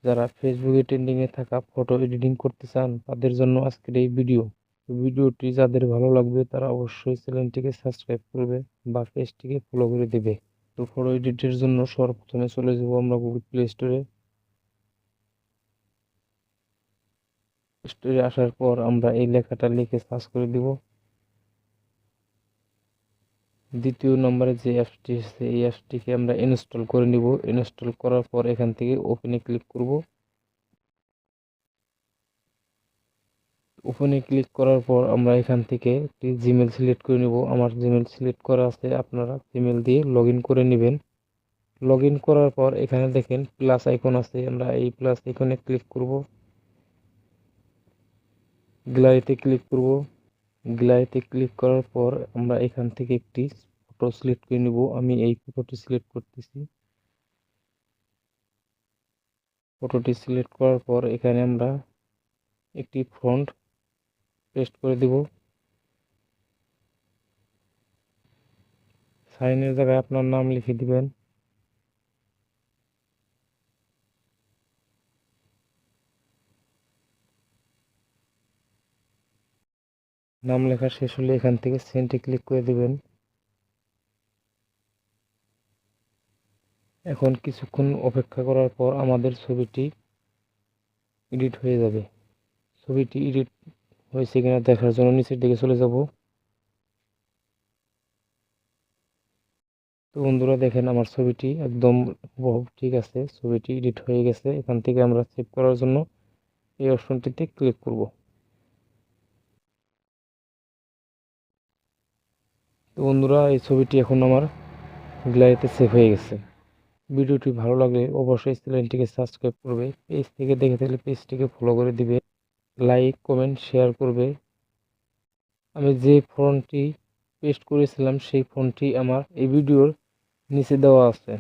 যারা ফেসবুকে ট্রেন্ডিংয়ে থাকা ফটো এডিটিং করতে চান তাদের জন্য আজকের এই ভিডিওটি যাদের ভালো লাগবে তারা অবশ্যই চ্যানেলটিকে সাবস্ক্রাইব করবে বা পেজটিকে ফলো করে দেবে। তো ফটো এডিটের জন্য সর্বপ্রথমে চলে যাব আমরা গুগল প্লে স্টোরে আসার পর আমরা এই লেখাটা লিখে সার্চ করে দিব। দ্বিতীয় নম্বরে যে অ্যাপসটি আছে এই অ্যাপসটিকে আমরা ইনস্টল করে নিব। ইনস্টল করার পর এখান থেকে ওপেনে ক্লিক করব। ওপেনে ক্লিক করার পর আমরা এখান থেকে একটি জিমেল সিলেক্ট করে নেব। আমার জিমেল সিলেক্ট করা আছে, আপনারা জিমেল দিয়ে লগ ইন করে নেবেন। লগ ইন করার পর এখানে দেখেন প্লাস আইকন আছে, আমরা এই প্লাস আইকনে ক্লিক করব। গ্যালারিতে ক্লিক করব। গ্যালারিতে ক্লিক করার পর আমরা এখান থেকে একটি ফটো সিলেক্ট করে নেব। আমি এই ফটোটি সিলেক্ট করতেছি। ফটোটি সিলেক্ট করার পর এখানে আমরা একটি ফন্ট পেস্ট করে দিব। সাইনের জায়গায় আপনার নাম লিখে দিবেন। নাম লেখা শেষ হলে এখান থেকে সেন্ডে ক্লিক করে দিবেন। এখন কিছুক্ষণ অপেক্ষা করার পর আমাদের ছবিটি এডিট হয়ে যাবে। ছবিটি এডিট হয়েছে কিনা দেখার জন্য নিচের দিকে চলে যাব। তো বন্ধুরা দেখেন আমার ছবিটি একদম ঠিক আছে, ছবিটি এডিট হয়ে গেছে। এখান থেকে আমরা সেভ করার জন্য এই অপশনটিতে ক্লিক করব। তো বন্ধুরা এই ছবিটি এখন আমার গ্যালারিতে সেভ হয়ে গেছে। ভিডিওটি ভালো লাগলে অবশ্যই চ্যানেলটিকে সাবস্ক্রাইব করবে, পেজ থেকে দেখে থাকলে পেজটিকে ফলো করে দিবে, লাইক কমেন্ট শেয়ার করবে। আমি যে ফন্টটি পেস্ট করেছিলাম সেই ফন্টটি আমার এই ভিডিওর নিচে দেওয়া আছে।